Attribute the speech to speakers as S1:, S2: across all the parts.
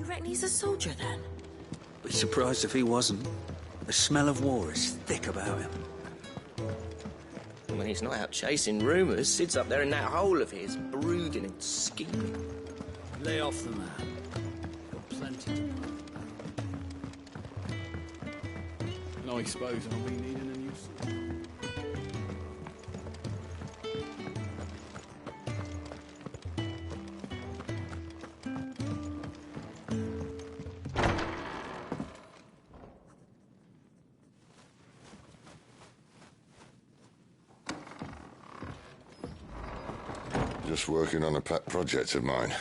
S1: You reckon he's a soldier, then?
S2: Be surprised if he wasn't. The smell of war is thick about him.
S3: When he's not out chasing rumours, Sid's up there in that hole of his, brooding and scheming.
S4: Lay off the man. Got plenty to do. And I suppose I'll be needing a new suit.
S5: Just working on a pet project of mine.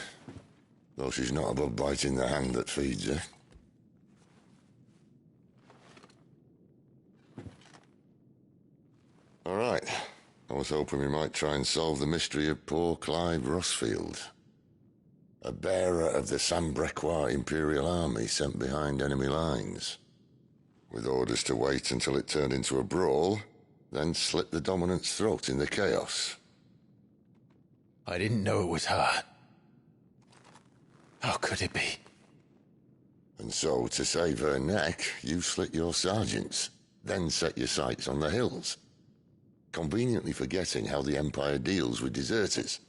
S5: Though she's not above biting the hand that feeds her. All right. I was hoping we might try and solve the mystery of poor Clive Rossfield. A bearer of the Sambrequois Imperial Army sent behind enemy lines. With orders to wait until it turned into a brawl, then slit the dominant's throat in the chaos.
S6: I didn't know it was her. How could it be?
S5: And so, to save her neck, you slit your sergeants, then set your sights on the hills. Conveniently forgetting how the Empire deals with deserters.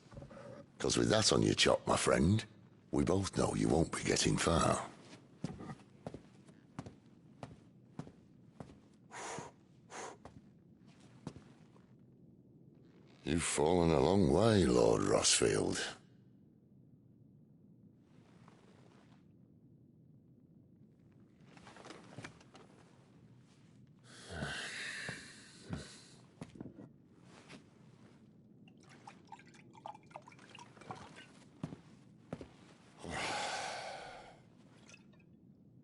S5: Because with that on your chop, my friend, we both know you won't be getting far. You've fallen a long way, Lord Rossfield.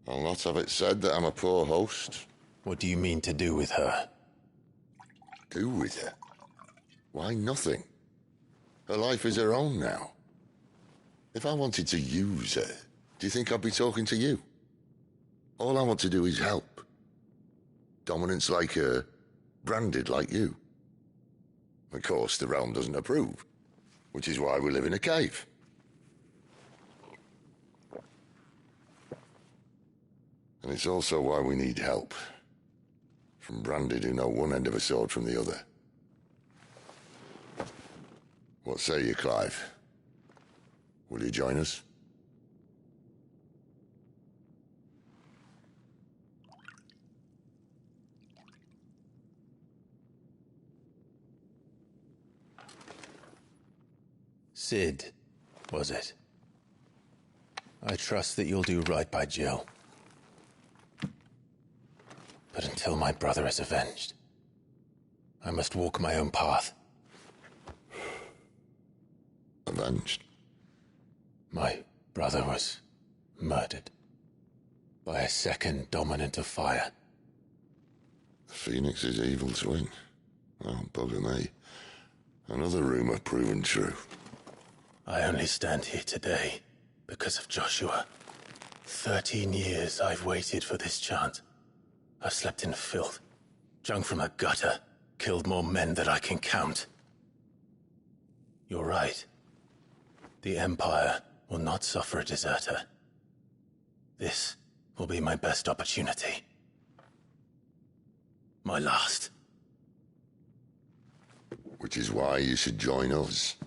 S5: I'll not have it said that I'm a poor host.
S6: What do you mean to do with her?
S5: Do with her? Why, nothing. Her life is her own now. If I wanted to use her, do you think I'd be talking to you? All I want to do is help. Dominants like her, branded like you. Of course, the realm doesn't approve, which is why we live in a cave. And it's also why we need help. From branded who know one end of a sword from the other. What say you, Clive? Will you join us?
S6: Sid, was it? I trust that you'll do right by Jill. But until my brother is avenged, I must walk my own path.
S5: Avenged?
S6: My brother was murdered by a second dominant of fire.
S5: The Phoenix's evil twin. Oh, bugger me. Another rumor proven true.
S6: I only stand here today because of Joshua. 13 years I've waited for this chance. I've slept in filth, drunk from a gutter, killed more men than I can count. You're right. The Empire will not suffer a deserter. This will be my best opportunity. My last.
S5: Which is why you should join us.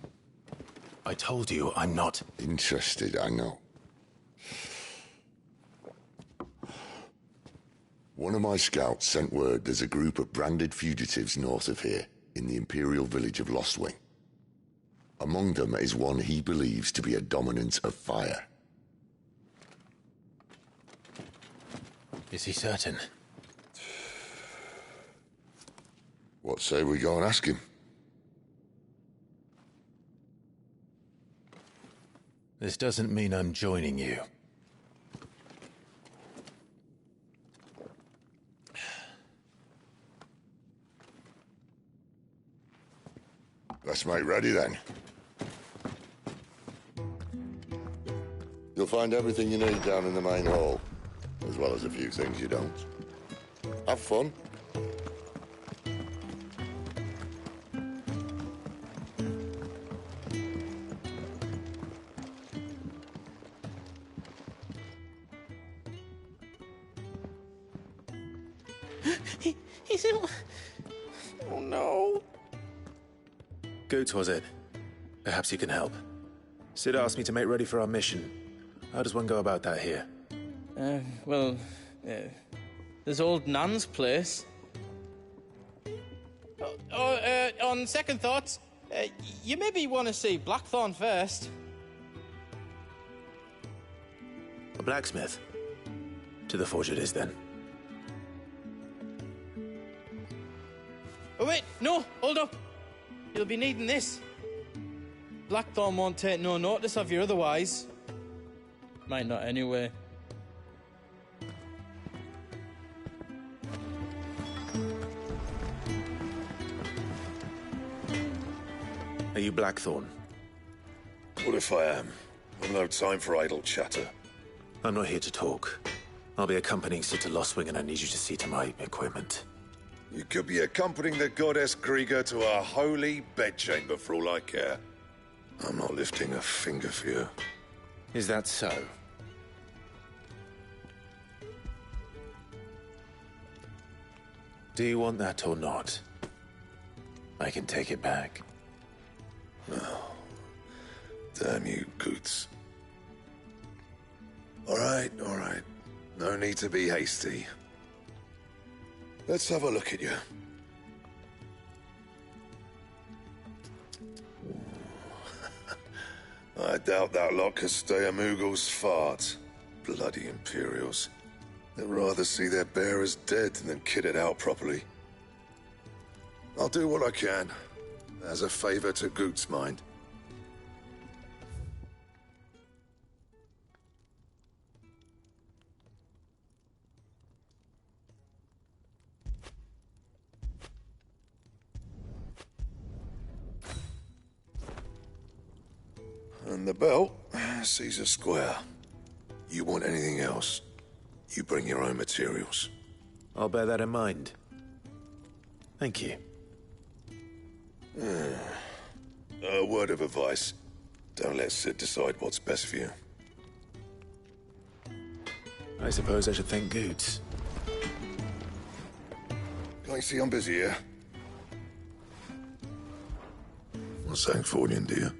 S6: I told you I'm not
S5: interested, I know. One of my scouts sent word there's a group of branded fugitives north of here, in the Imperial village of Lostwing. Among them is one he believes to be a dominant of fire.
S6: Is he certain?
S5: What say we go and ask him?
S6: This doesn't mean I'm joining you.
S5: Let's make ready then. You'll find everything you need down in the main hall, as well as a few things you don't. Have fun.
S3: He's in... Oh, no.
S6: Goots, was it? Perhaps you can help. Sid asked me to make ready for our mission. How does one go about that here?
S1: There's old Nan's place. On second thoughts, you maybe want to see Blackthorn first.
S6: A blacksmith? To the forge it is, then.
S1: Oh, wait, no, hold up. You'll be needing this. Blackthorn won't take no notice of you otherwise. Might not anyway.
S6: Are you Blackthorn?
S7: What if I am? I've no time for idle chatter.
S6: I'm not here to talk. I'll be accompanying Sid to Lostwing, and I need you to see to my equipment.
S7: You could be accompanying the goddess Krieger to our holy bedchamber for all I care. I'm not lifting a finger for you.
S6: Is that so? Do you want that or not? I can take it back.
S7: Oh, damn you, Goots. All right. No need to be hasty. Let's have a look at you. I doubt that lot could stay a Moogle's fart. Bloody Imperials. They'd rather see their bearers dead than kitted out properly. I'll do what I can, as a favor to Goot's mind. And the belt sees a square. You want anything else, you bring your own materials.
S6: I'll bear that in mind. Thank you.
S7: A word of advice. Don't let Sid decide what's best for you.
S6: I suppose I should thank Goots.
S7: Can't you see I'm busy here? Not Sancfordian, do you?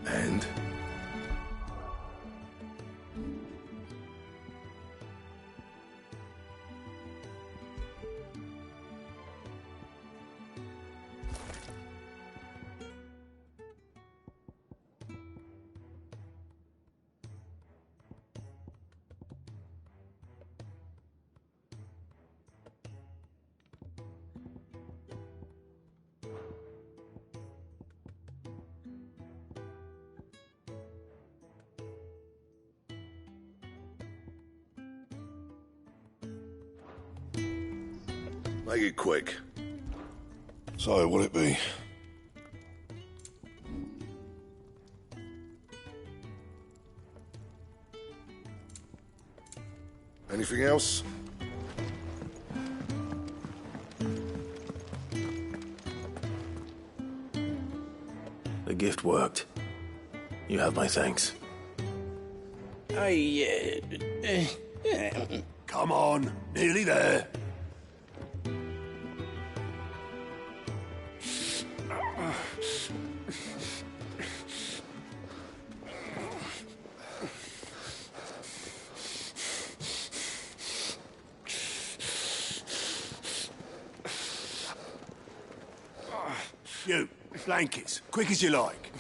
S7: And? Make it quick. So, what'll it be? Anything else?
S6: The gift worked. You have my thanks.
S8: Come on, nearly there. You, blankets, quick as you like.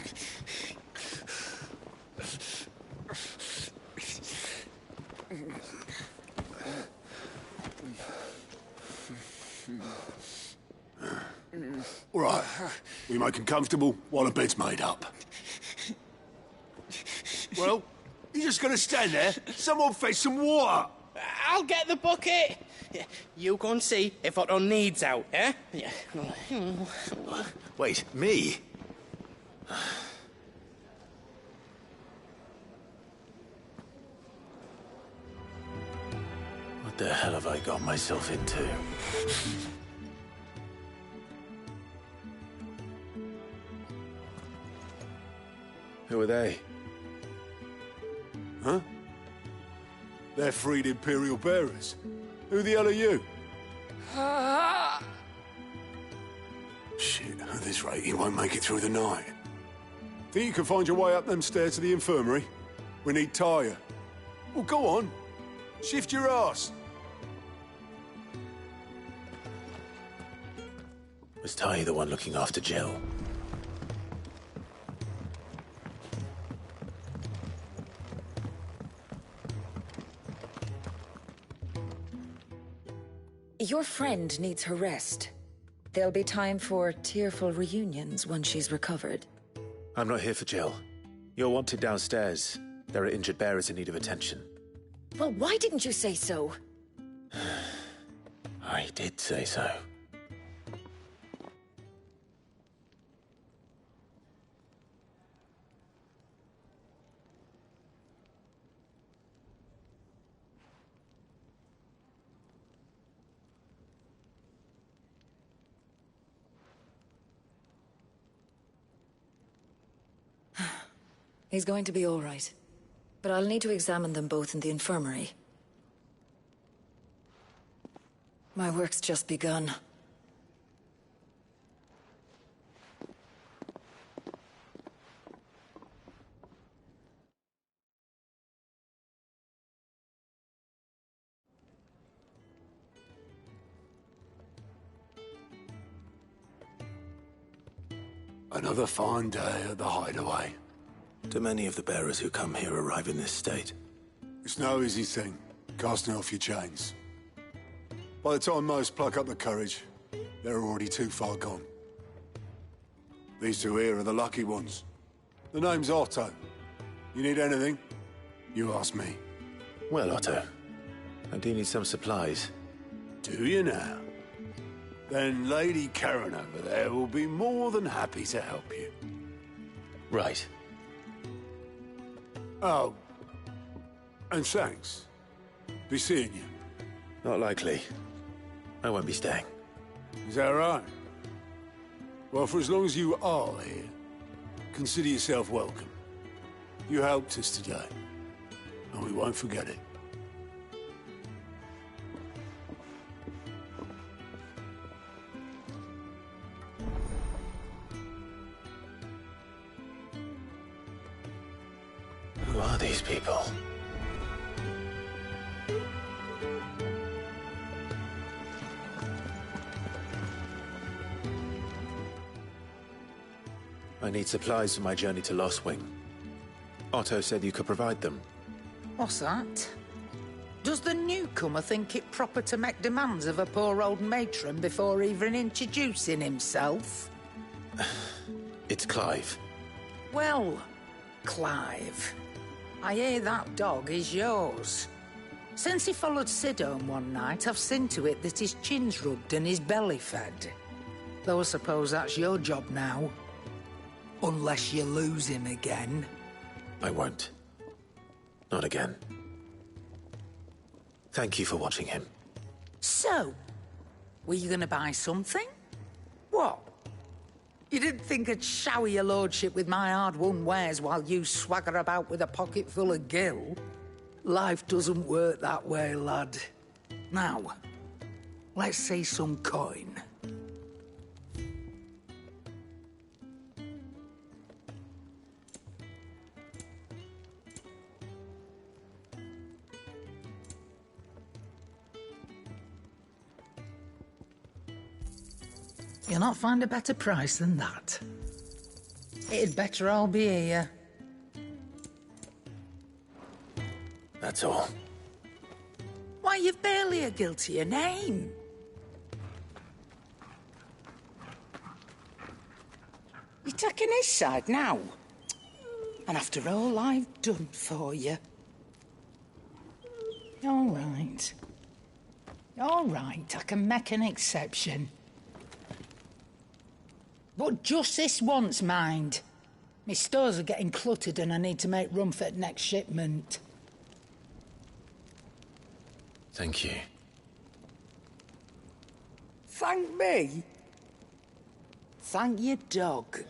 S8: All right, we make them comfortable while the bed's made up. Well, you're just gonna stand there? Someone fetch some water!
S3: I'll get the bucket. You go and see if Otto needs out, eh?
S6: Wait, me? What the hell have I got myself into? Who are they?
S8: Huh? They're freed Imperial bearers. Who the hell are you? Shit, at this rate, he won't make it through the night. Think you can find your way up them stairs to the infirmary? We need Tyre. Well, go on. Shift your ass.
S6: Was Ty the one looking after Jill?
S9: Your friend needs her rest. There'll be time for tearful reunions once she's recovered.
S6: I'm not here for Jill. You're wanted downstairs. There are injured bearers in need of attention.
S9: Well, why didn't you say so?
S6: I did say so.
S9: He's going to be all right. But I'll need to examine them both in the infirmary. My work's just begun.
S8: Another fine day at the hideaway.
S6: Do many of the bearers who come here arrive in this state?
S8: It's no easy thing, casting off your chains. By the time most pluck up the courage, they're already too far gone. These two here are the lucky ones. The name's Otto. You need anything? You ask me.
S6: Well, Otto, I do need some supplies.
S8: Do you now? Then Lady Karen over there will be more than happy to help you.
S6: Right.
S8: Oh, and thanks. Be seeing you.
S6: Not likely. I won't be staying.
S8: Is that right? Well, for as long as you are here, consider yourself welcome. You helped us today, and we won't forget it.
S6: Who are these people? I need supplies for my journey to Lost Wing. Otto said you could provide them.
S10: What's that? Does the newcomer think it proper to make demands of a poor old matron before even introducing himself?
S6: It's Clive.
S10: Well, Clive, I hear that dog is yours. Since he followed Sid home one night, I've seen to it that his chin's rubbed and his belly fed. Though I suppose that's your job now. Unless you lose him again.
S6: I won't. Not again. Thank you for watching him.
S10: So, were you gonna buy something? What? You didn't think I'd shower your lordship with my hard-won wares while you swagger about with a pocket full of gil? Life doesn't work that way, lad. Now, let's see some coin. You'll not find a better price than that. It'd better all be here.
S6: That's all.
S10: Why, you've barely a gil to your name. You're taking his side now? And after all I've done for you. All right. All right, I can make an exception. But just this once, mind. My stores are getting cluttered and I need to make room for the next shipment.
S6: Thank you.
S10: Thank me? Thank your dog.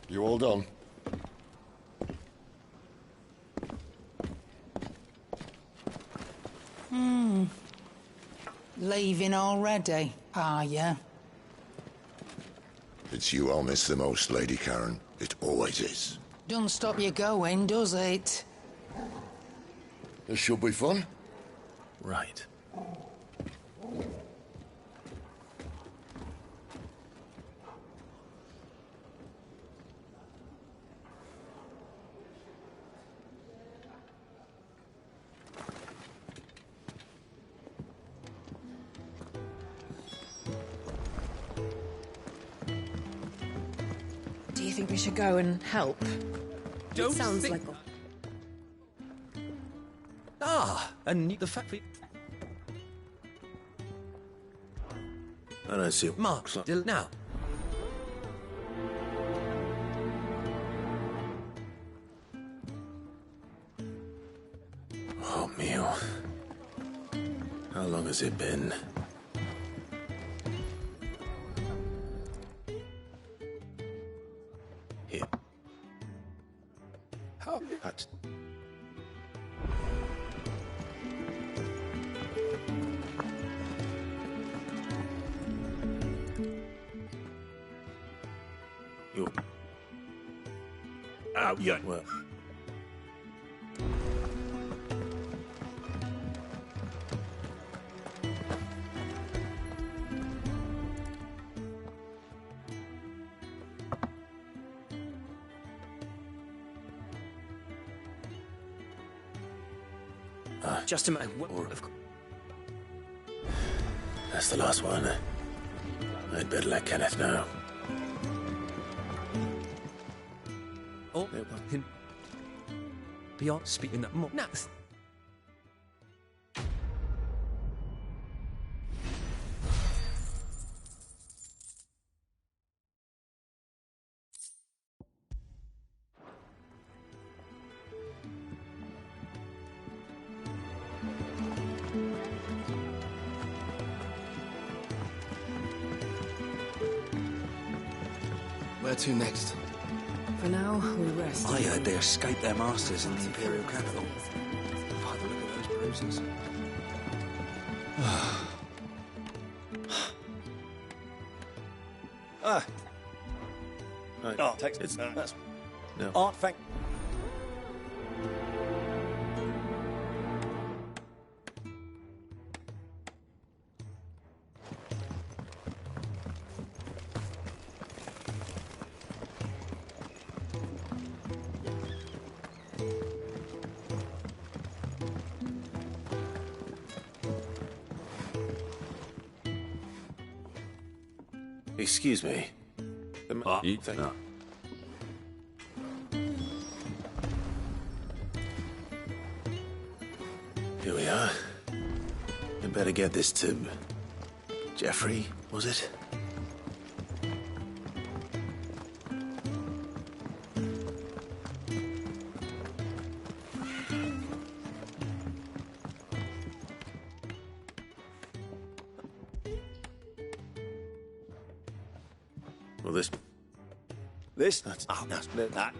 S5: You all done?
S10: Leaving already, are you?
S5: It's you I'll miss the most, Lady Karen. It always is.
S10: Don't stop you going, does it?
S5: This should be fun.
S6: Right.
S9: Do you think we should go and help?
S11: Don't
S9: It sounds
S11: think-
S9: like...
S11: And the fact we...
S3: I don't see
S11: Mark's like now.
S6: Oh, meal. How long has it been? Here.
S11: How?
S6: Hut. You.
S11: Oh, yeah.
S6: Well.
S11: Just a minute.
S6: That's the last one. I'd better let Kenneth know.
S11: Oh, beyond speaking more. No.
S12: Where to next?
S9: For now, we rest.
S2: I heard they escaped their masters in the Imperial capital. By the look of those bruises.
S6: Right.
S13: Oh, text.
S6: That's... No.
S13: Oh, thank...
S6: Excuse me. Thank you. Here we are. I better get this to... Jeffrey, was it? Well, this...
S13: This?
S6: That's...
S13: Oh, that's... That.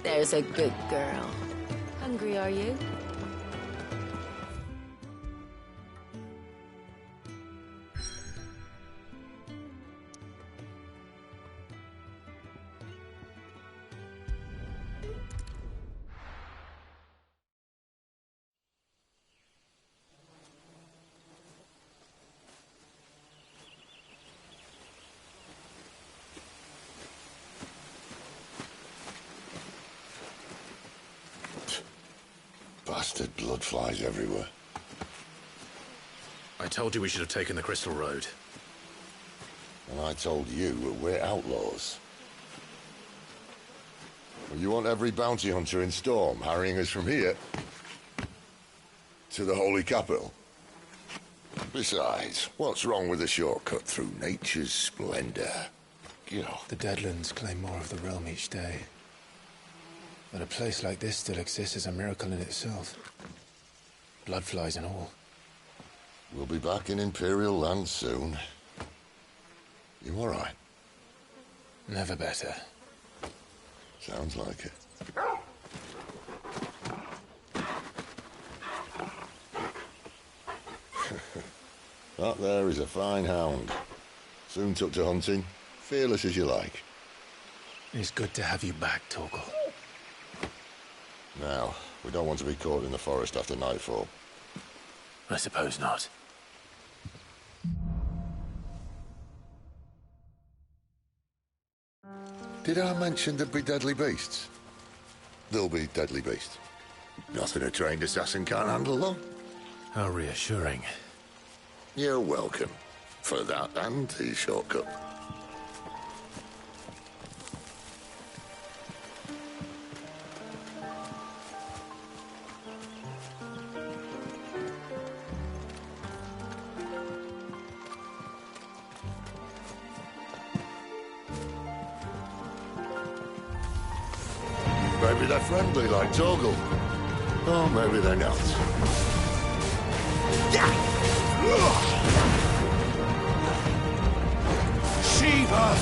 S14: There's a good girl. Hungry, are you?
S5: Bastard blood flies everywhere.
S6: I told you we should have taken the Crystal Road.
S5: And I told you we're outlaws. Well, you want every bounty hunter in Storm harrying us from here to the Holy Capital? Besides, what's wrong with a shortcut through nature's splendor? God.
S6: The Deadlands claim more of the realm each day. But a place like this still exists is a miracle in itself. Bloodflies and all.
S5: We'll be back in Imperial land soon. You all right?
S6: Never better.
S5: Sounds like it. That there is a fine hound. Soon took to hunting. Fearless as you like.
S6: It's good to have you back, Torgal.
S5: Now, we don't want to be caught in the forest after nightfall.
S6: I suppose not.
S5: Did I mention there'd be deadly beasts? There'll be deadly beasts. Nothing a trained assassin can't handle, though.
S6: How reassuring.
S5: You're welcome. For that and the shortcut. Maybe they're friendly like Torgal. Or maybe they're not. Shiva!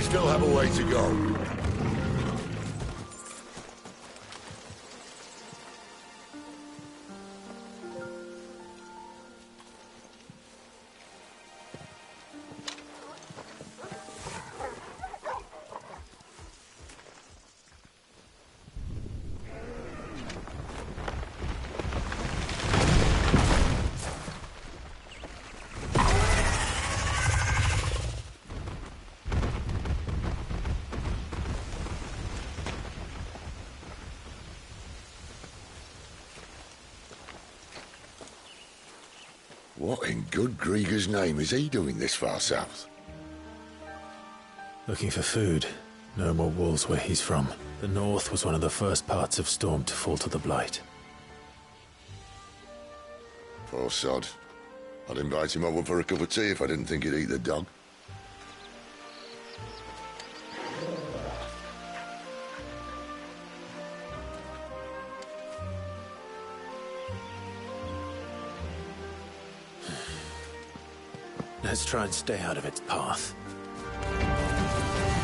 S5: We still have a way to go. What in good Grieger's name is he doing this far south?
S6: Looking for food. No more wolves where he's from. The north was one of the first parts of Storm to fall to the Blight.
S5: Poor sod. I'd invite him over for a cup of tea if I didn't think he'd eat the dog.
S6: Let's try and stay out of its path.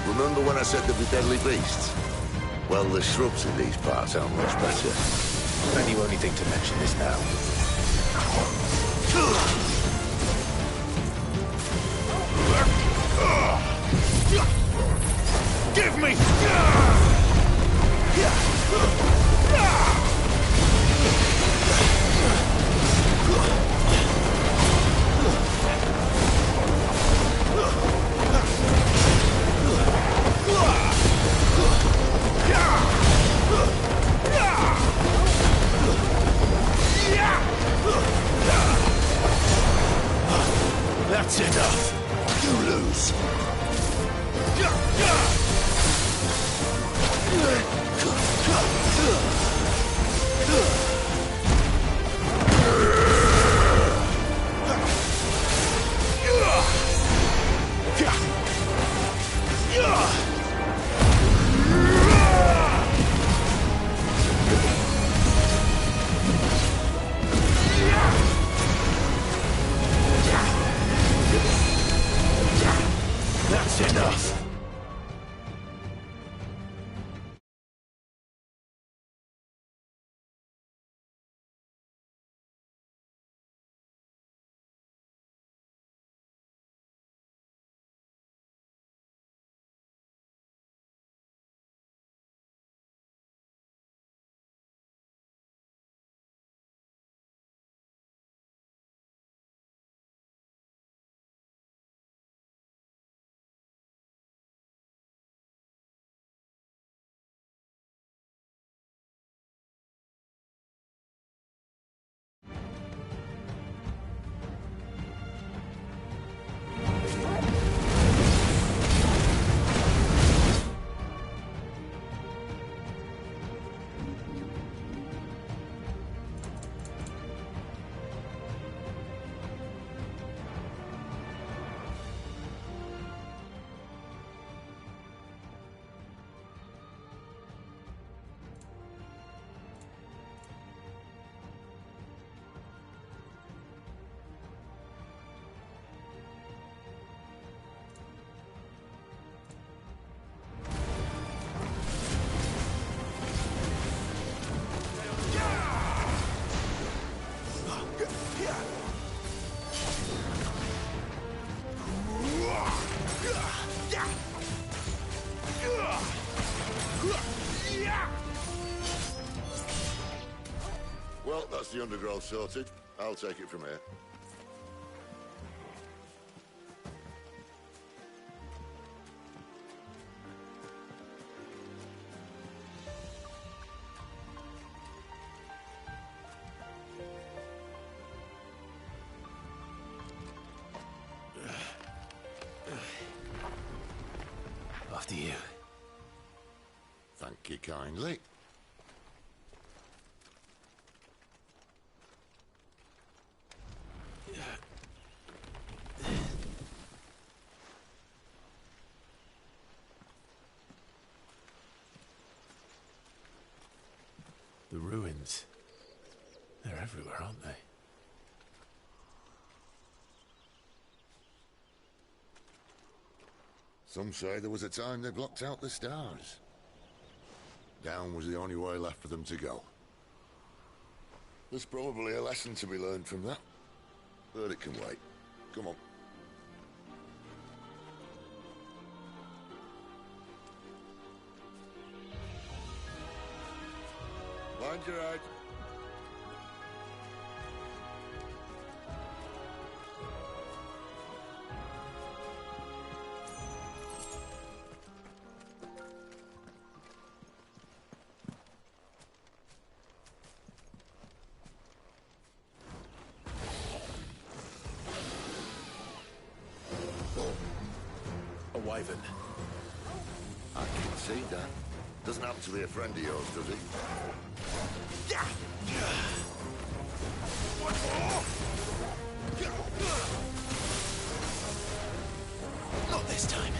S5: Remember when I said there'd be deadly beasts? Well, the shrubs in these parts aren't much better.
S6: And you only think to mention this now.
S12: Give me!
S6: That's enough.
S5: You lose. Well, that's the undergrowth sorted. I'll take it from here.
S6: After you.
S5: Thank you kindly.
S6: The ruins. They're everywhere, aren't they?
S5: Some say there was a time they blocked out the stars. Down was the only way left for them to go. There's probably a lesson to be learned from that. But it can wait. Come on. Mind your eye.
S6: A wyvern.
S5: I can see that. Doesn't happen to be a friend of yours, does he?
S6: Not this time.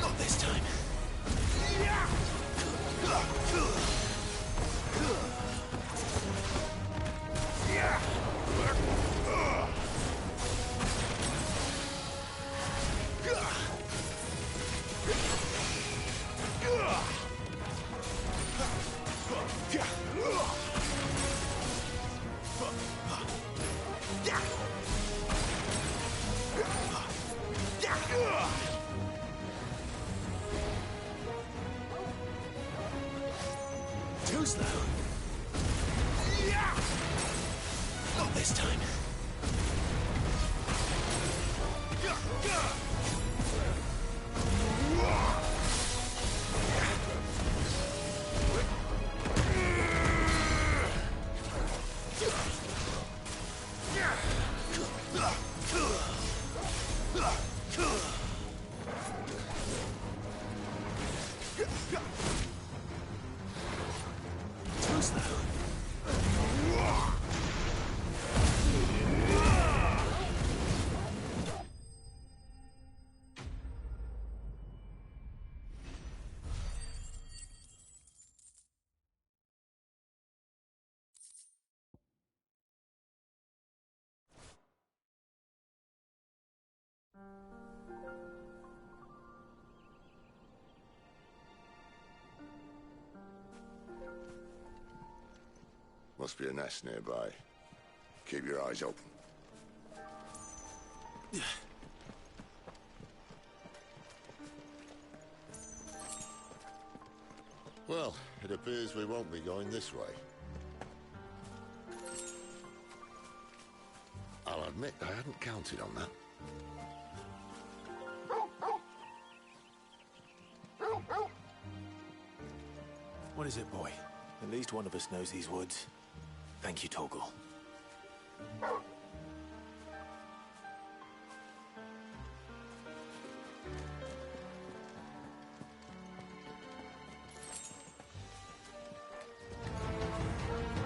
S6: Not this time. Too slow. Not this time. Too slow.
S5: Must be a nest nearby. Keep your eyes open. Well, it appears we won't be going this way. I'll admit I hadn't counted on that.
S6: What is it, boy? At least one of us knows these woods. Thank you, Torgal.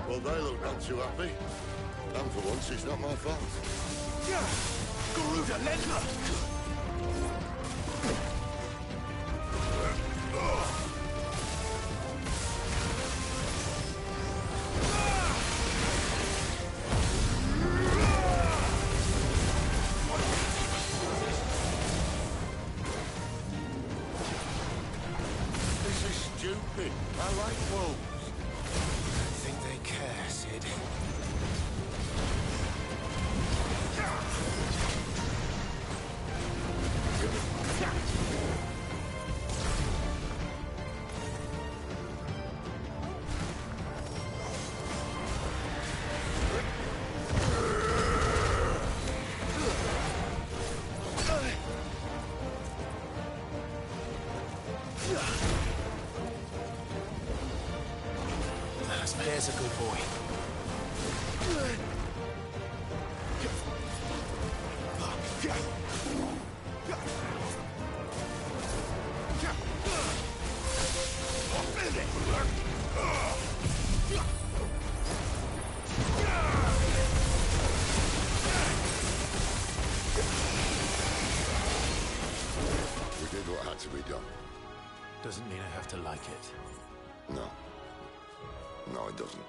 S5: Well, they look not too happy. And for once, it's not my fault.
S6: Garuda Lendler!
S7: I like wolves.
S6: I think they care, Sid. There's a good boy.
S5: We did what had to be done.
S6: Doesn't mean I have to like it.
S5: No. No, it doesn't.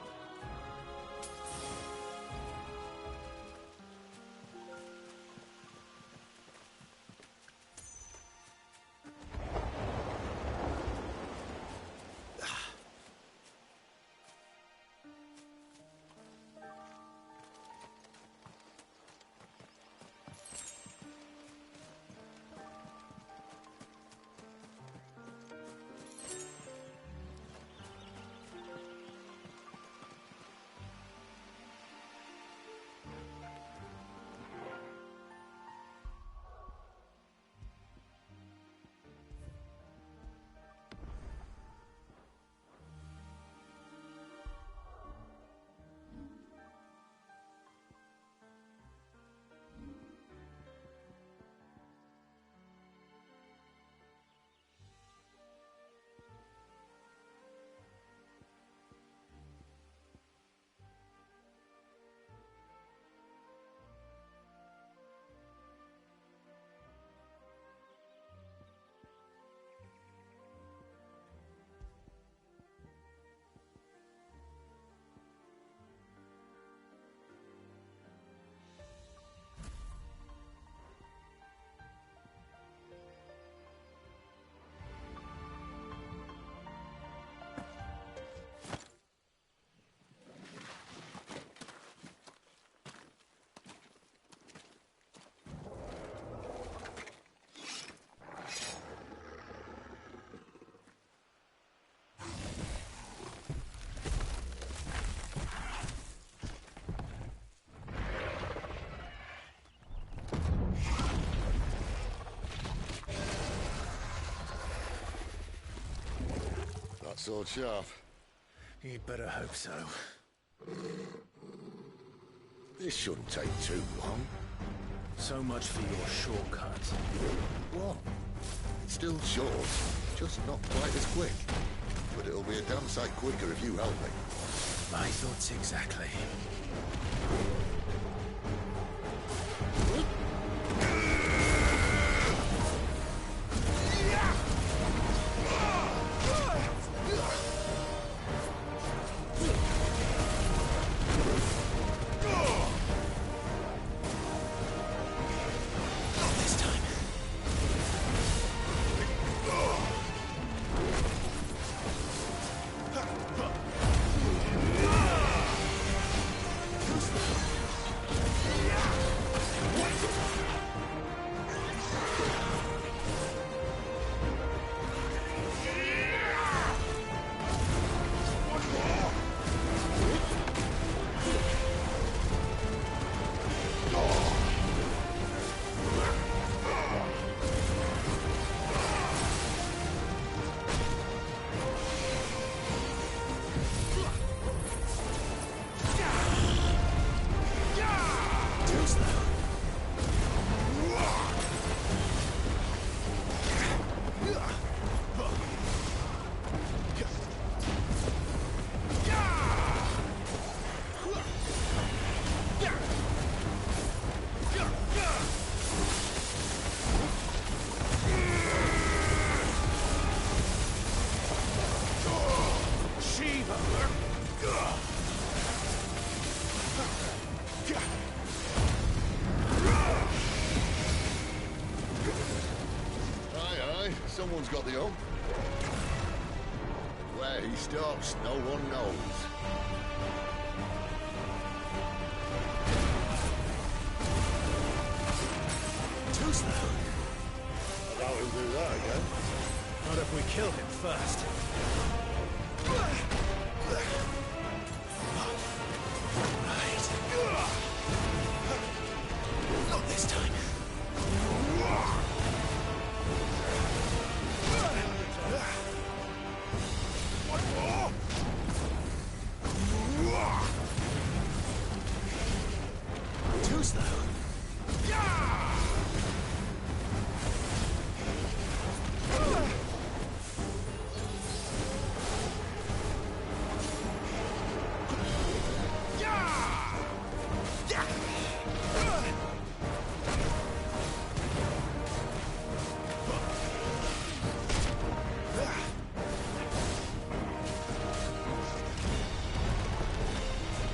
S5: Sword sharp.
S6: You'd better hope so.
S5: This shouldn't take too long.
S6: So much for your shortcut.
S5: What? Still short, just not quite as quick. But it'll be a damn sight quicker if you help me.
S6: My thoughts exactly.
S5: Someone's got the hump. Where he stops, no one knows.
S6: Too slow.
S5: I doubt he'll do that again.
S6: Not if we kill him first. Right. Not this time. Too slow.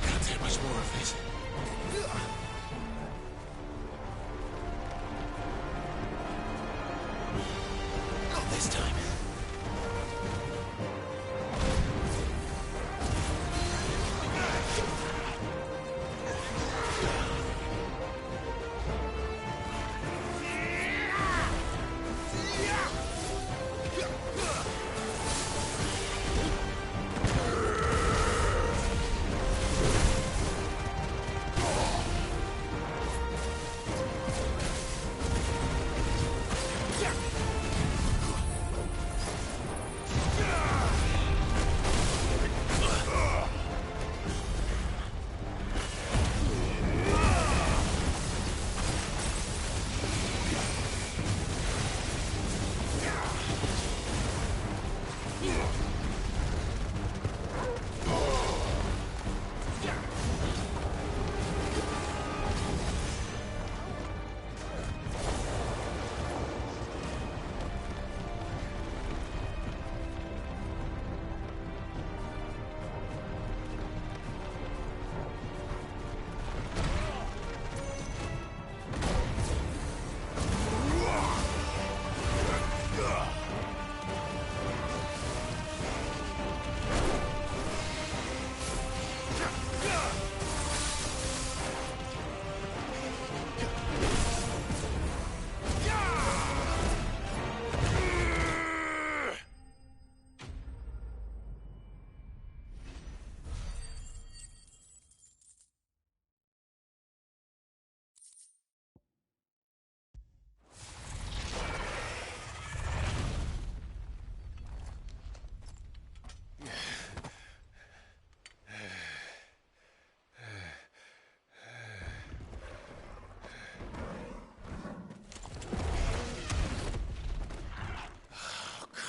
S6: Can't take much more of this. Not this time.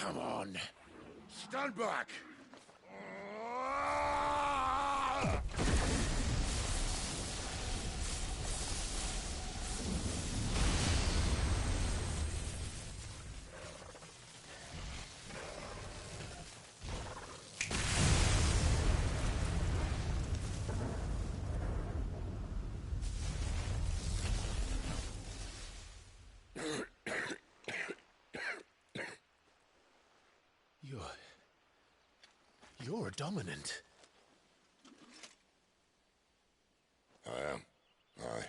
S5: Come on. Stand back!
S6: You're a dominant.
S5: I am. Aye.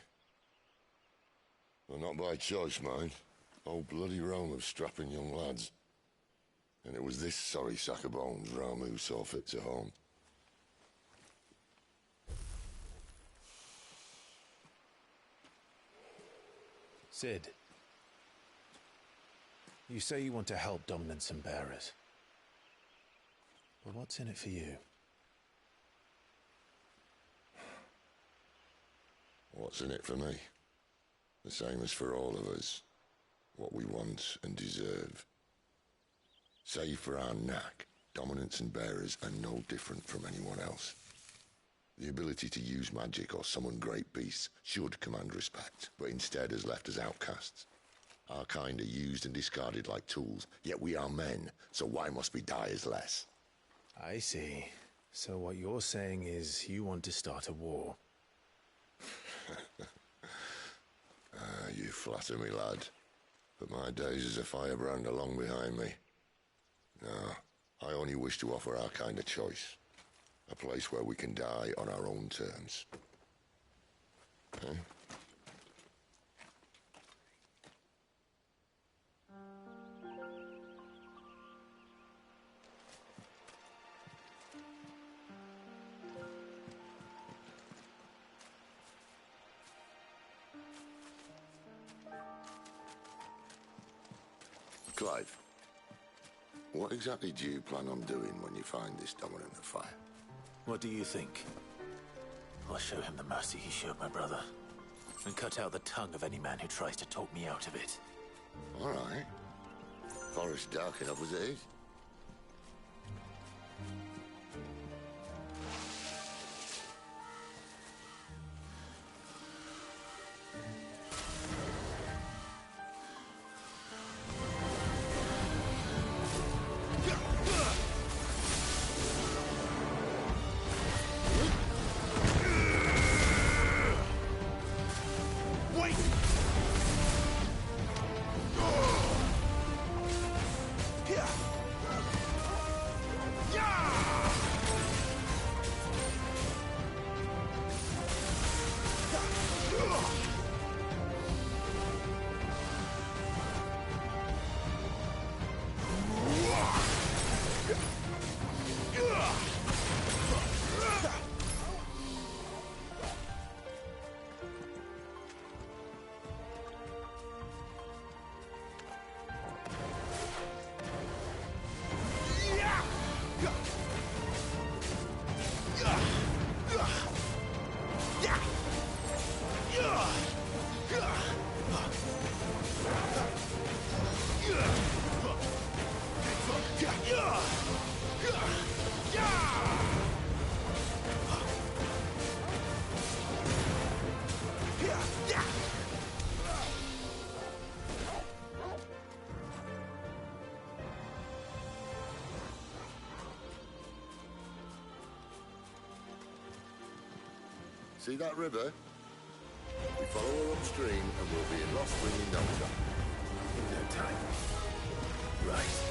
S5: Well, not by choice, mind. Old bloody Rome of strapping young lads. And it was this sorry sack of bones Ramu saw fit to home.
S6: Sid, you say you want to help dominants and bearers. But what's in it for you?
S5: What's in it for me? The same as for all of us. What we want and deserve. Save for our knack, dominants and bearers are no different from anyone else. The ability to use magic or summon great beasts should command respect, but instead has left us outcasts. Our kind are used and discarded like tools, yet we are men, so why must we die as less?
S6: I see. So what you're saying is you want to start a war.
S5: You flatter me, lad. But my days as a firebrand are long behind me. No, I only wish to offer our kind of choice. A place where we can die on our own terms. Huh? Clive, what exactly do you plan on doing when you find this dominant of fire?
S6: What do you think? I'll show him the mercy he showed my brother, and cut out the tongue of any man who tries to talk me out of it.
S5: All right. Forest dark enough as it is. See that river? We follow her upstream and we'll be in Lost Spring in no time.
S6: No time. Right.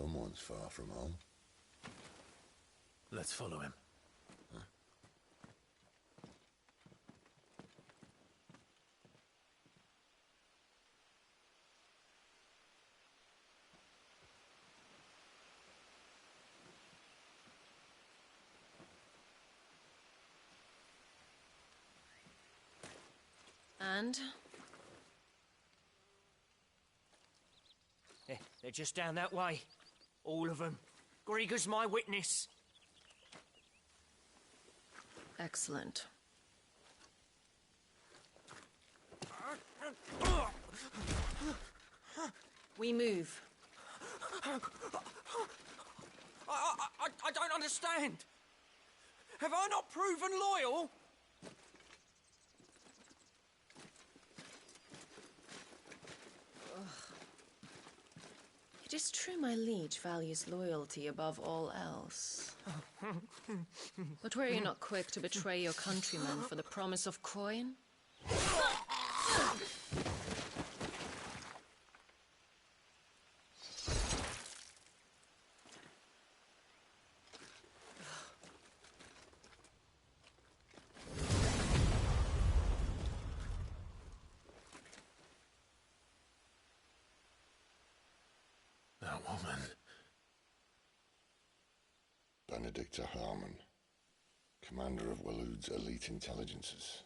S5: Someone's far from home.
S6: Let's follow him.
S14: And?
S12: They're just down that way. All of them. Grieger's my witness.
S14: Excellent. We move.
S12: I don't understand. Have I not proven loyal?
S14: It is true my liege values loyalty above all else. But were you not quick to betray your countrymen for the promise of coin?
S6: That woman.
S5: Benedicta Harmon, commander of Waloed's elite intelligences.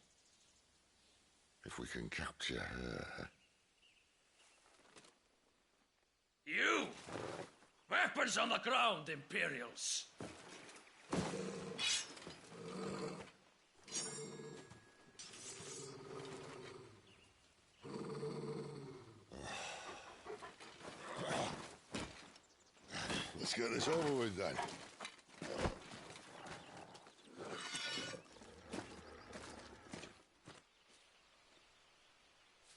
S5: If we can capture her...
S15: You! Weapons on the ground, Imperials!
S5: Let's get this over with then.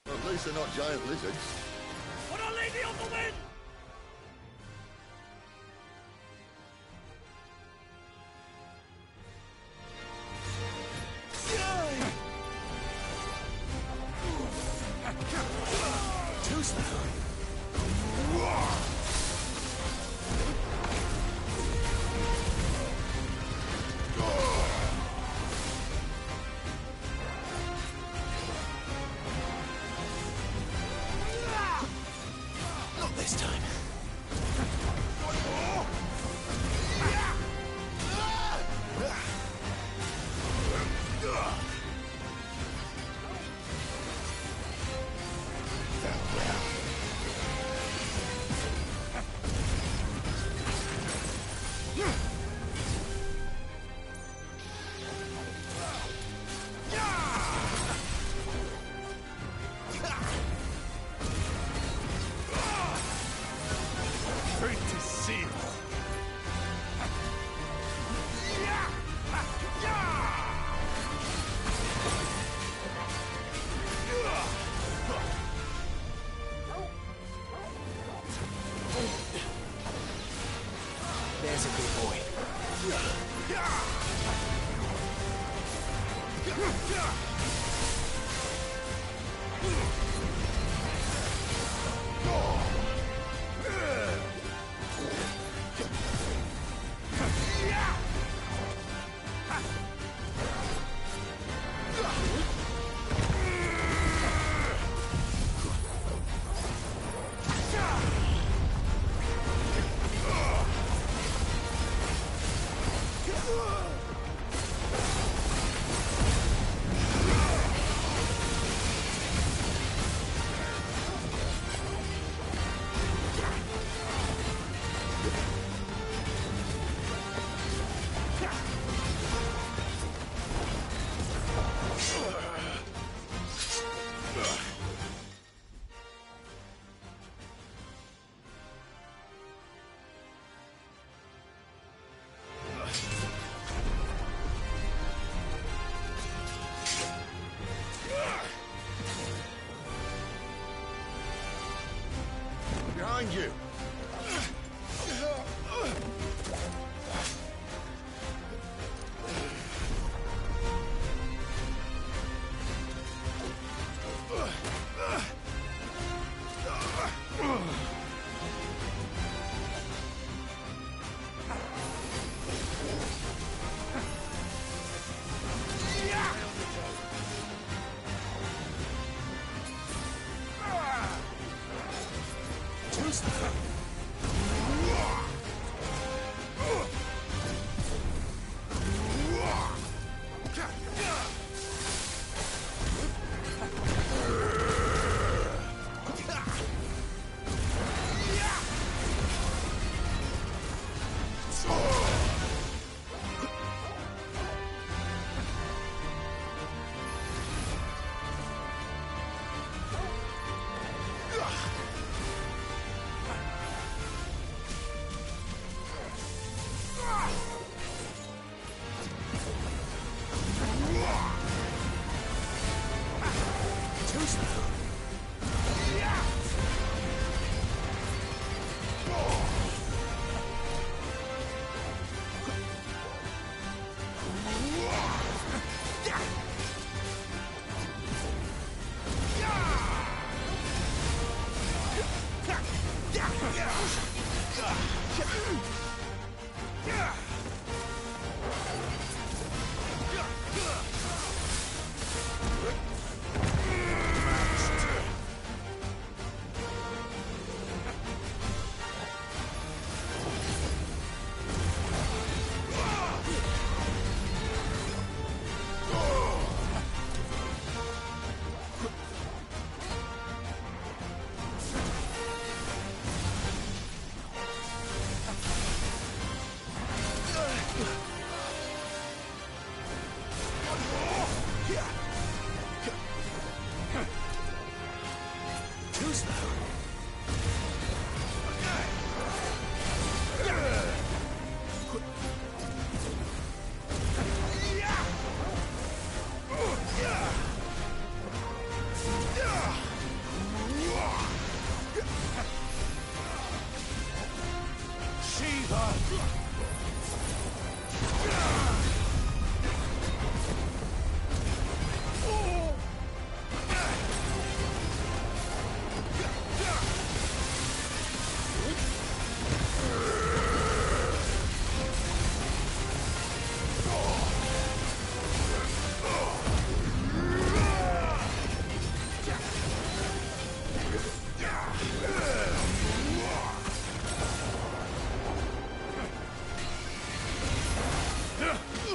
S5: At least they're not giant lizards.
S15: Put a lady on the wind!
S6: Not this time.
S12: There's a good boy.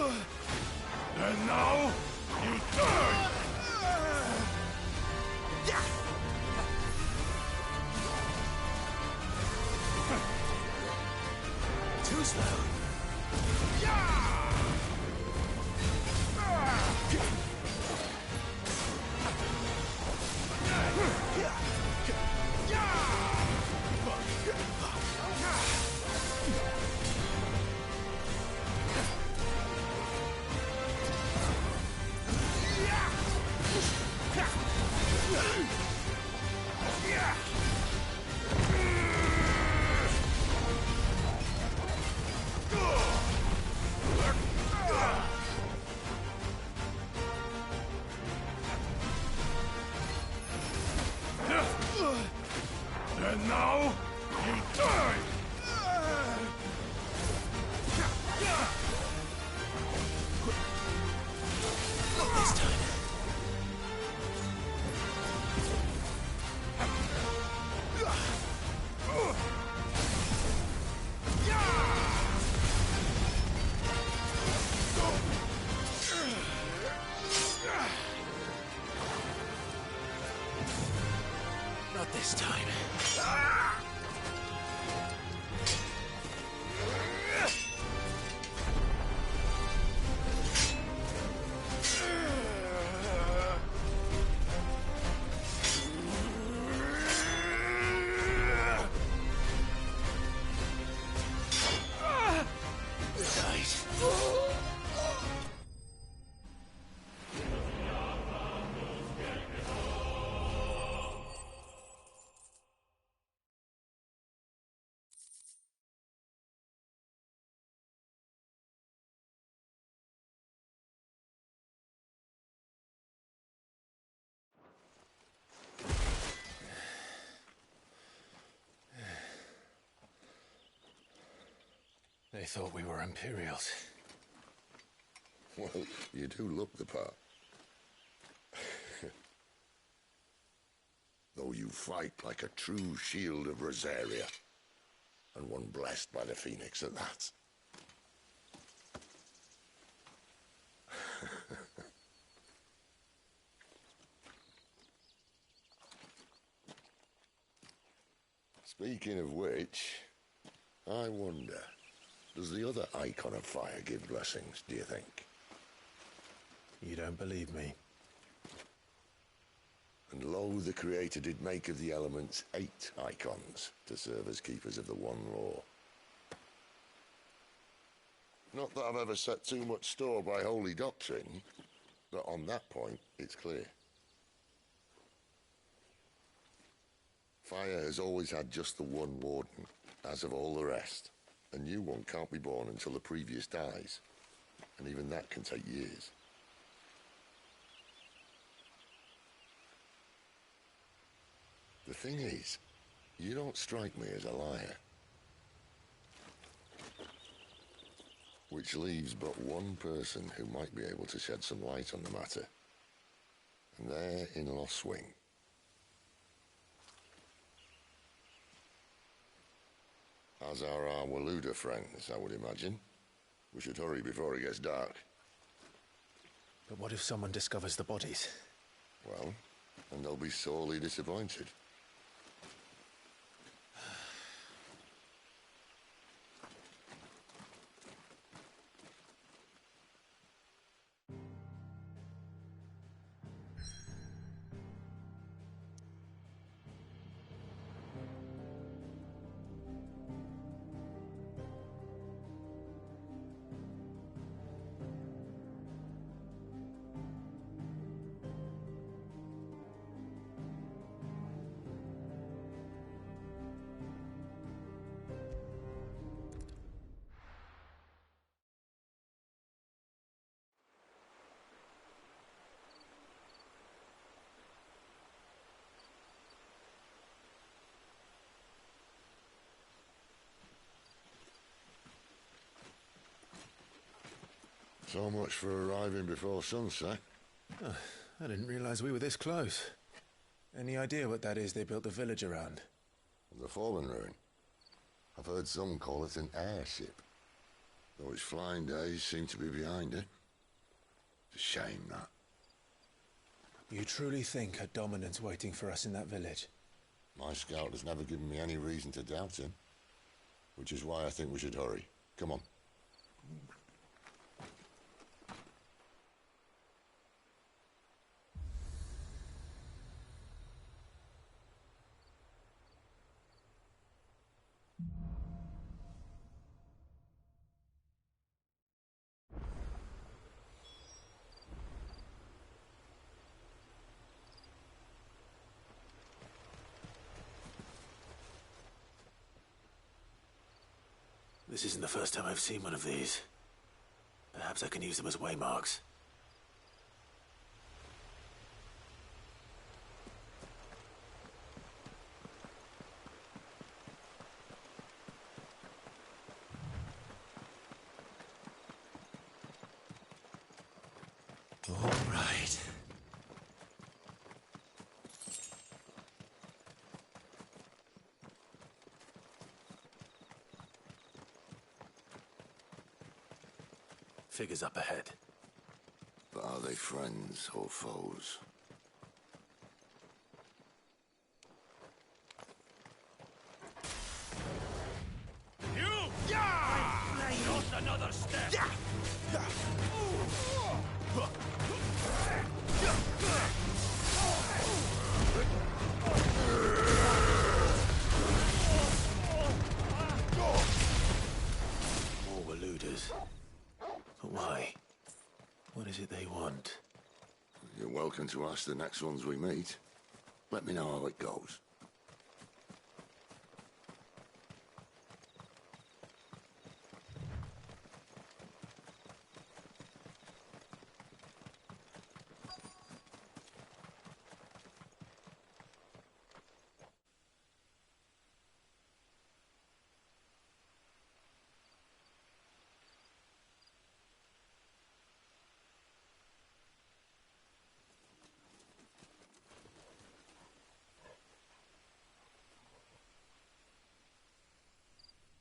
S15: And now, you die!
S6: Too slow.
S15: And now, you die!
S6: Not this time. Not this time. They thought we were Imperials.
S5: Well, you do look the part. Though you fight like a true shield of Rosaria, and one blessed by the Phoenix at that. Speaking of which, I wonder, does the other icon of fire give blessings, do you think?
S6: You don't believe me?
S5: And lo, the Creator did make of the elements 8 icons to serve as keepers of the one law. Not that I've ever set too much store by holy doctrine, but on that point, it's clear. Fire has always had just the one warden, as of all the rest. A new one can't be born until the previous dies, and even that can take years. The thing is, you don't strike me as a liar. Which leaves but one person who might be able to shed some light on the matter. And they're in Lost Wing. As are our Waluda friends, I would imagine. We should hurry before it gets dark.
S6: But what if someone discovers the bodies?
S5: Well, and they'll be sorely disappointed. So much for arriving before sunset.
S6: Oh, I didn't realize we were this close. Any idea what that is they built the village around?
S5: The Fallen Ruin. I've heard some call it an airship. Though his flying days seem to be behind it. It's a shame, that.
S6: You truly think a dominant's waiting for us in that village?
S5: My scout has never given me any reason to doubt him. Which is why I think we should hurry. Come on.
S6: This isn't the first time I've seen one of these. Perhaps I can use them as waymarks. All right. Figures up ahead.
S5: But are they friends or foes?
S15: You! Yeah! Just another step! Yeah!
S6: More eluders. But why? What is it they want?
S5: You're welcome to ask the next ones we meet. Let me know how it goes.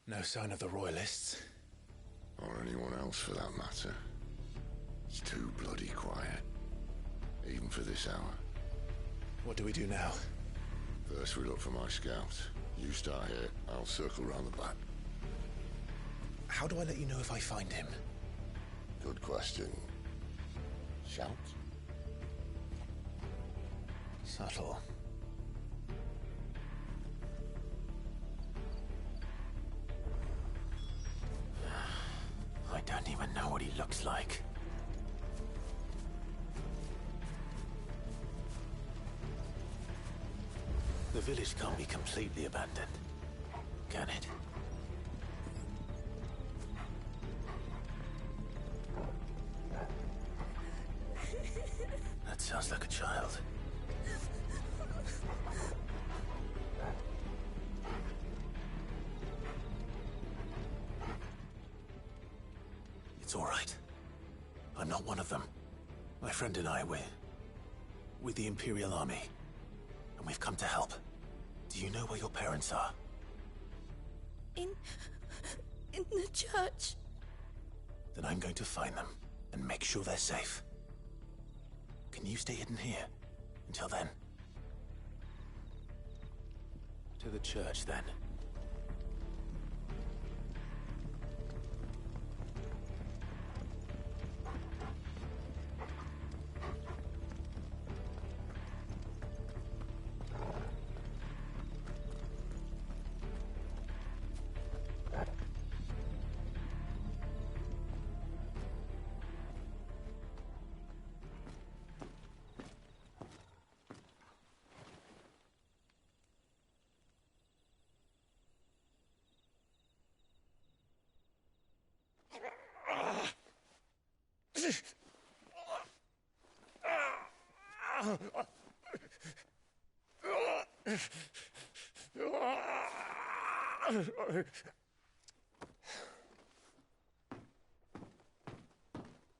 S6: No sign of the Royalists.
S5: Or anyone else for that matter. It's too bloody quiet. Even for this hour.
S6: What do we do now?
S5: First we look for my scout. You start here, I'll circle round the back.
S6: How do I let you know if I find him?
S5: Good question. Shout?
S6: Subtle. I don't even know what he looks like. The village can't be completely abandoned, can it? That sounds like a child. It's all right. I'm not one of them. My friend and I, we're with the Imperial Army. And we've come to help. Do you know where your parents are?
S16: In the church.
S6: Then I'm going to find them and make sure they're safe. Can you stay hidden here until then? To the church, then.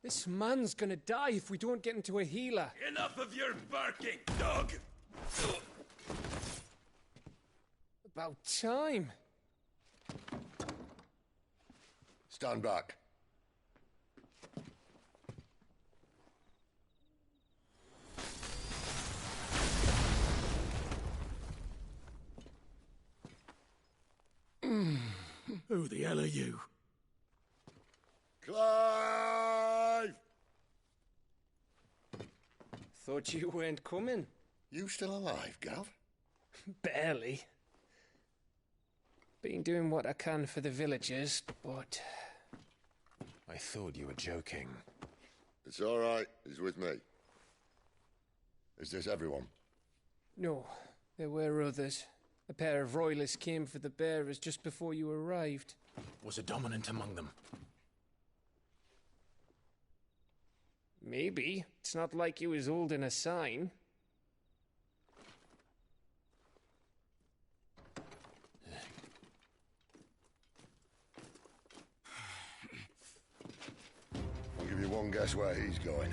S17: This man's gonna die if we don't get into a healer.
S15: Enough of your barking, dog!
S17: About time.
S5: Stand back.
S15: Who the hell are you?
S5: Clive!
S17: Thought you weren't coming.
S5: You still alive, Gav?
S17: Barely. Been doing what I can for the villagers, but...
S6: I thought you were joking.
S5: It's all right. He's with me. Is this everyone?
S17: No, there were others. A pair of royalists came for the bearers just before you arrived.
S6: Was a dominant among them?
S17: Maybe. It's not like he was holding a sign.
S5: I'll give you one guess where he's going.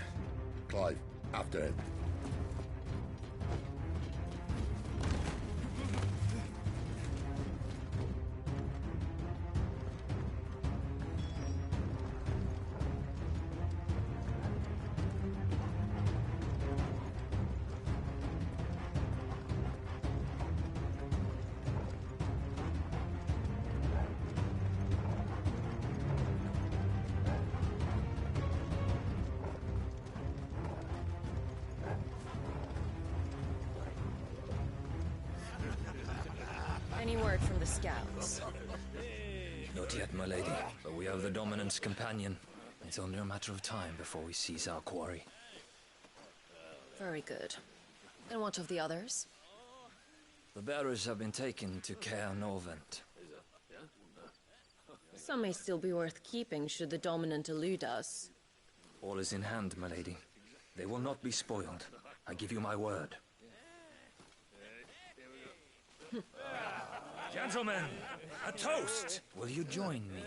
S5: Clive, after him.
S14: Any word from the scouts?
S18: Not yet, my lady, but we have the Dominant's companion. It's only a matter of time before we seize our quarry.
S14: Very good. And what of the others?
S18: The bearers have been taken to Caer Novent.
S14: Some may still be worth keeping should the Dominant elude us.
S18: All is in hand, my lady. They will not be spoiled. I give you my word. Gentlemen, a toast! Will you join me?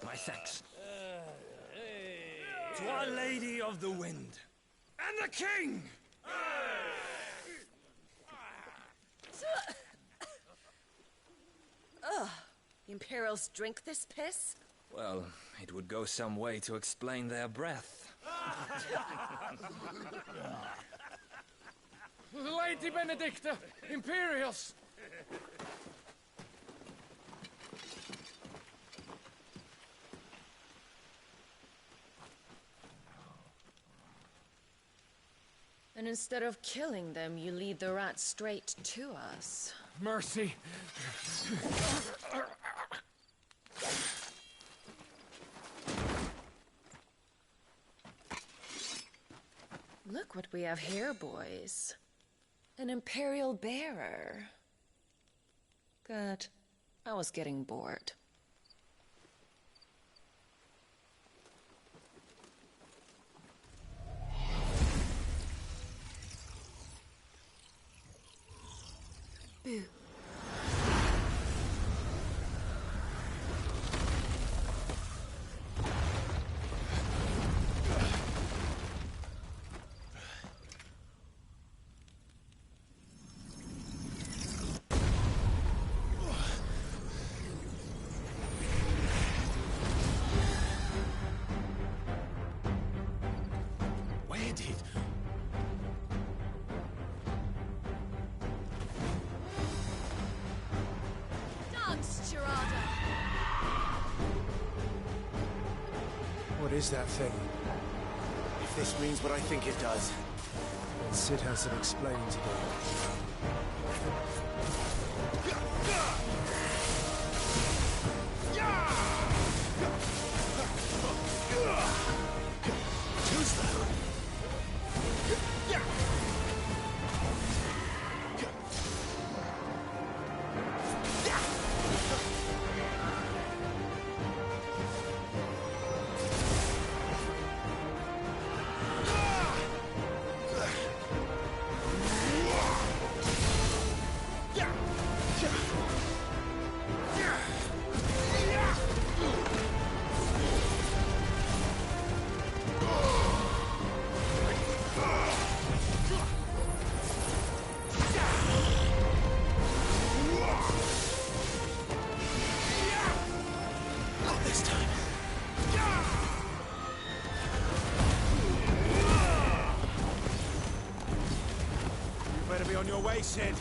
S18: My thanks.
S15: To Our Lady of the Wind. And the King!
S14: Ugh. The Imperials drink this piss?
S18: Well, it would go some way to explain their breath.
S17: Lady Benedicta! Imperials!
S14: And instead of killing them, you lead the rats straight to us.
S17: Mercy!
S14: Look what we have here, boys. An Imperial bearer. Good. I was getting bored. Boo.
S6: Where did...
S19: What is that thing? If this means what I think it does, then Sid has some explaining to do. Who's that? Better be on your way, Sid.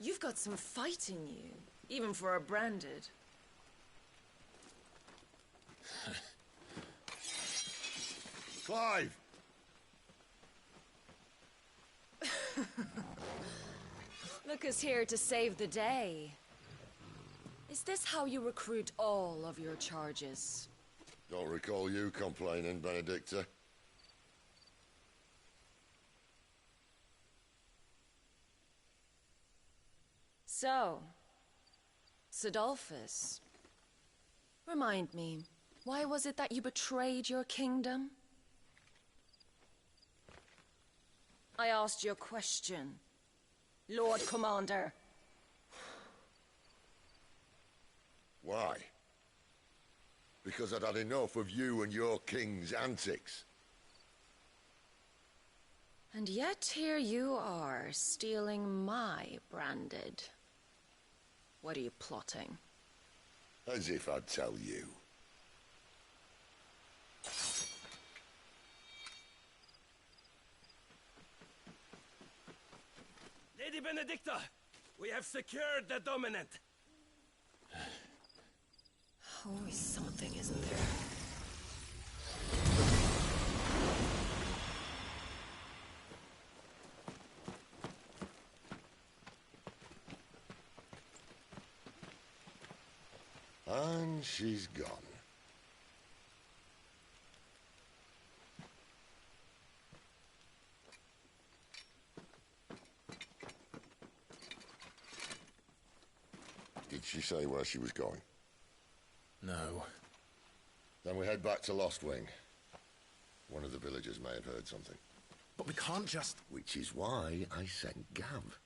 S14: You've got some fight in you, even for a branded.
S5: Clive!
S14: Look who's here to save the day. Is this how you recruit all of your charges?
S5: Don't recall you complaining, Benedicta.
S14: So, Sidolphus, remind me, why was it that you betrayed your kingdom? I asked you a question, Lord Commander.
S5: Why? Because I'd had enough of you and your king's antics.
S14: And yet here you are, stealing my branded. What are you plotting?
S5: As if I'd tell you.
S15: Lady Benedicta, we have secured the dominant.
S14: Always something, isn't there?
S5: And she's gone. Did she say where she was going?
S6: No.
S5: Then we head back to Lost Wing. One of the villagers may have heard something.
S19: But we can't just...
S5: Which is why I sent Gav.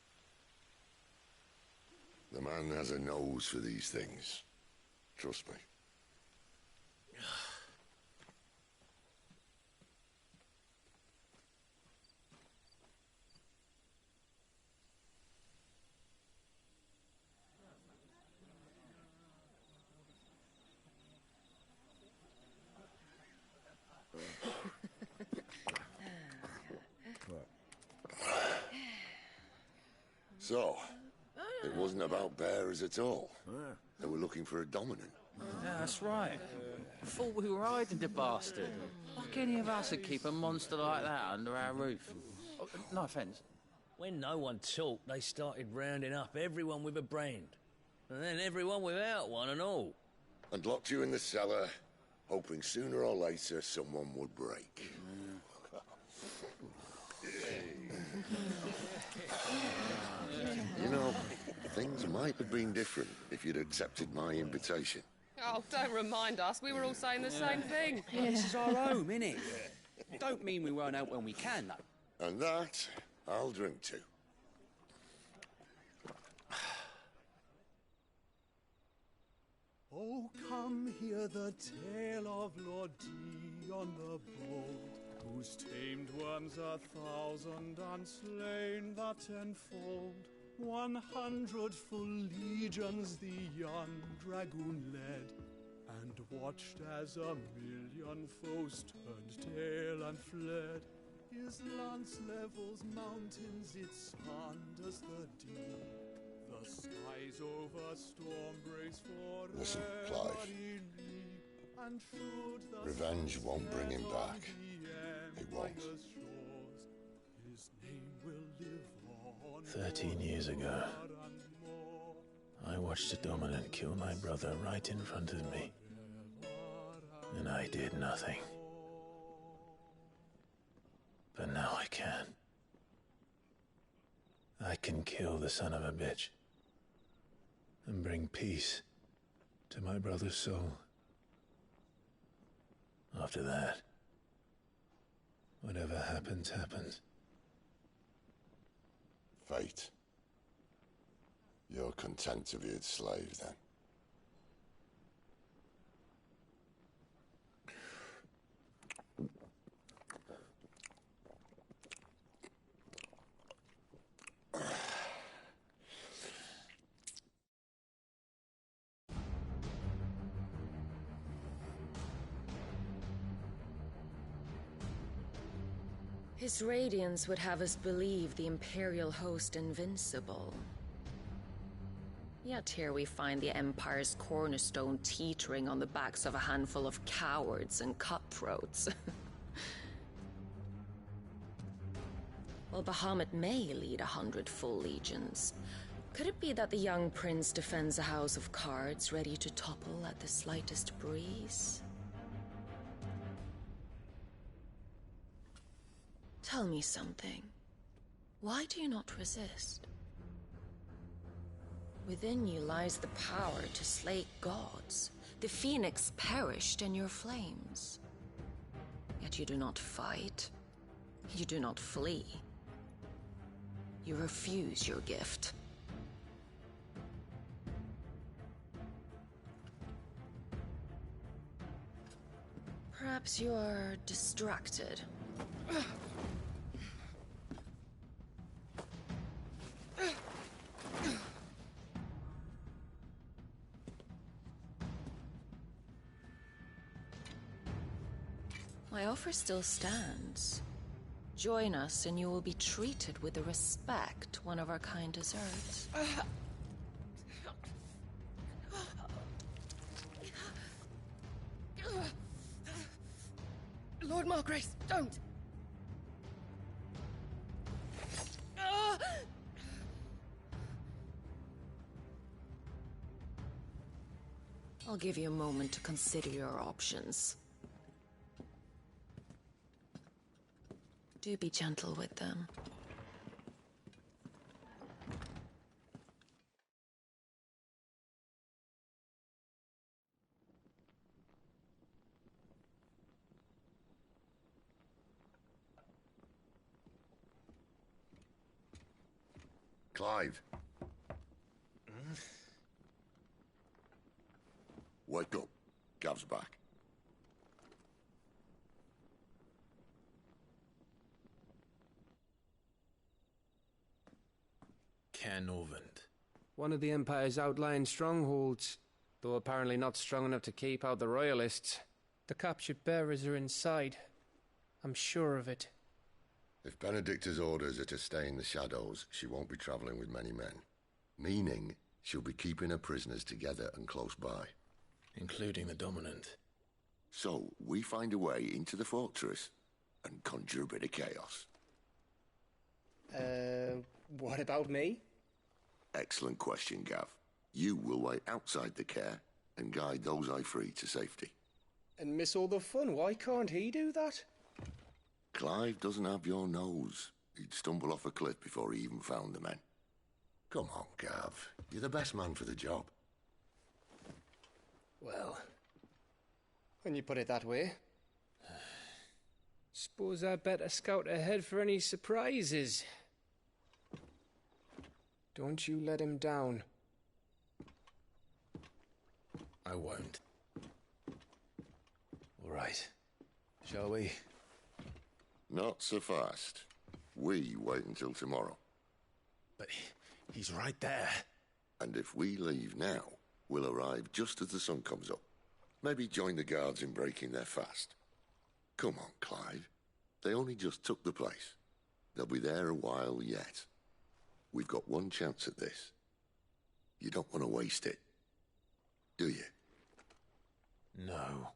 S5: The man has a nose for these things. Trust me. So, it wasn't about bearers at all. They were looking for a dominant.
S20: Yeah, that's right. I thought we were hiding the bastard. Like any of us would keep a monster like that under our roof. Oh, no offence.
S4: When no one talked, they started rounding up everyone with a brand. And then everyone without one and all.
S5: And locked you in the cellar, hoping sooner or later someone would break. You know, things might have been different if you'd accepted my invitation.
S21: Oh, don't remind us. We were all saying the same thing.
S22: Yeah, this is our home, innit? Don't mean we won't out when we can, though.
S5: And that, I'll drink to.
S23: Oh, come hear the tale of Lord D on the bold, whose tamed ones 1,000 and slain the tenfold. 100 full legions the young dragoon led, and watched as 1,000,000 foes turned tail and fled. His lance levels mountains, it sanders the deep. The skies over storm breaks for
S5: Listen, Clive. Revenge won't bring him back. It won't.
S6: 13 years ago, I watched a dominant kill my brother right in front of me. And I did nothing. But now I can. I can kill the son of a bitch. And bring peace to my brother's soul. After that, whatever happens, happens.
S5: Fate. You're content to be its slave, then?
S14: His radiance would have us believe the Imperial host invincible. Yet here we find the Empire's cornerstone teetering on the backs of a handful of cowards and cutthroats. Well, Bahamut may lead 100 full legions. Could it be that the young prince defends a house of cards ready to topple at the slightest breeze? Tell me something. Why do you not resist? Within you lies the power to slay gods. The phoenix perished in your flames. Yet you do not fight. You do not flee. You refuse your gift. Perhaps you are distracted. My offer still stands. Join us and you will be treated with the respect one of our kind deserves.
S21: Lord Margrace, don't!
S14: I'll give you a moment to consider your options. Do be gentle with them.
S5: Clive. Wake up. Gav's back.
S6: Canovant.
S17: One of the Empire's outlying strongholds, though apparently not strong enough to keep out the Royalists. The captured bearers are inside. I'm sure of it.
S5: If Benedicta's orders are to stay in the shadows, she won't be travelling with many men. Meaning, she'll be keeping her prisoners together and close by.
S6: Including the Dominant.
S5: So, we find a way into the fortress and conjure a bit of chaos.
S17: What about me?
S5: Excellent question, Gav. You will wait outside the care and guide those I free to safety.
S17: And miss all the fun. Why can't he do that?
S5: Clive doesn't have your nose. He'd stumble off a cliff before he even found the men. Come on, Gav. You're the best man for the job.
S17: Well, when you put it that way. Suppose I'd better scout ahead for any surprises. Don't you let him down.
S6: I won't. All right. Shall we?
S5: Not so fast. We wait until tomorrow.
S6: But he's right there.
S5: And if we leave now, we'll arrive just as the sun comes up. Maybe join the guards in breaking their fast. Come on, Clive. They only just took the place. They'll be there a while yet. We've got one chance at this. You don't want to waste it, do you?
S6: No.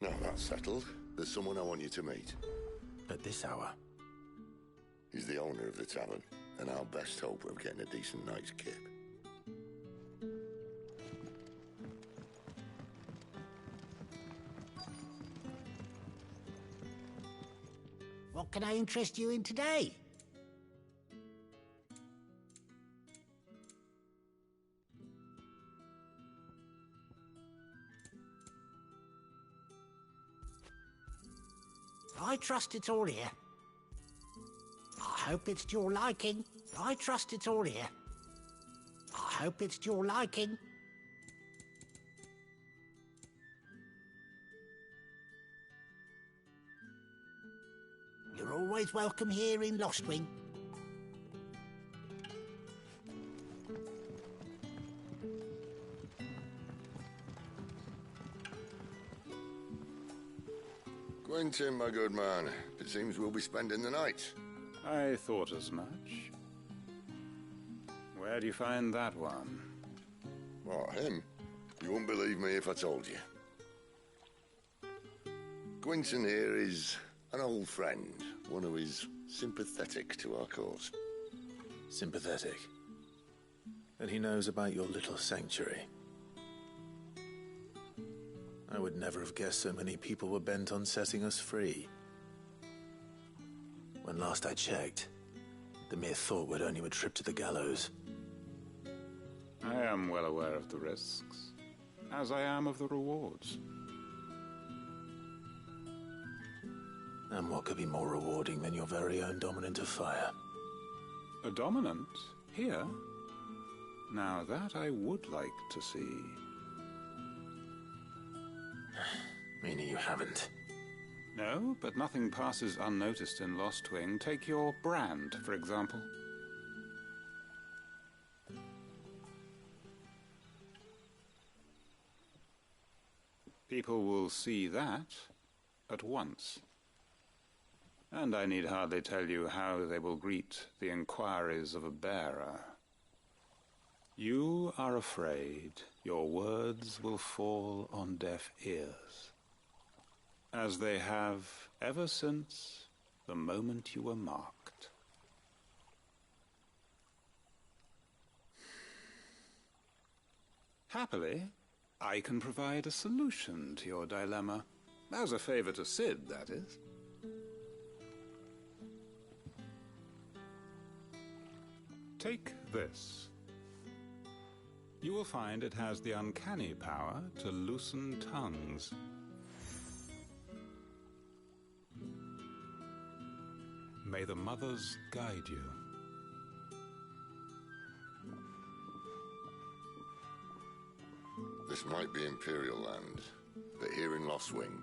S5: Now that's settled, there's someone I want you to meet.
S6: At this hour?
S5: He's the owner of the tavern, and our best hope of getting a decent night's kip.
S1: What can I interest you in today? I trust it's all here. I hope it's to your liking. I trust it's all here. I hope it's to your liking. You're You're always welcome here in Lostwing.
S5: Quentin, my good man. It seems we'll be spending the night.
S23: I thought as much. Where do you find that one?
S5: What, him? You wouldn't believe me if I told you. Quentin here is an old friend, one who is sympathetic to our cause.
S6: Sympathetic? And he knows about your little sanctuary. I would never have guessed so many people were bent on setting us free. When last I checked, the mere thought would earn you a trip to the gallows.
S23: I am well aware of the risks, as I am of the rewards.
S6: And what could be more rewarding than your very own dominant of fire?
S23: A dominant? Here? Now that I would like to see.
S6: Meaning you haven't?
S23: No, but nothing passes unnoticed in Lostwing. Take your brand, for example. People will see that at once. And I need hardly tell you how they will greet the inquiries of a bearer. You are afraid your words will fall on deaf ears, as they have ever since the moment you were marked. Happily, I can provide a solution to your dilemma. As a favor to Sid, that is. Take this. You will find it has the uncanny power to loosen tongues. May the mothers guide you.
S5: This might be Imperial land, but here in Lostwing,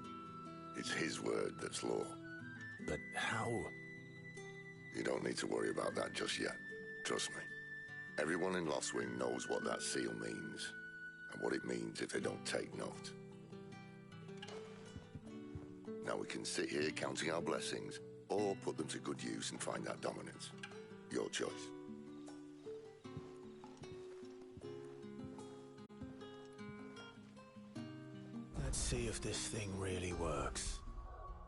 S5: it's his word that's law.
S6: But how?
S5: You don't need to worry about that just yet. Trust me. Everyone in Lostwing knows what that seal means, and what it means if they don't take note. Now we can sit here counting our blessings, or put them to good use and find that dominance. Your choice.
S6: Let's see if this thing really works.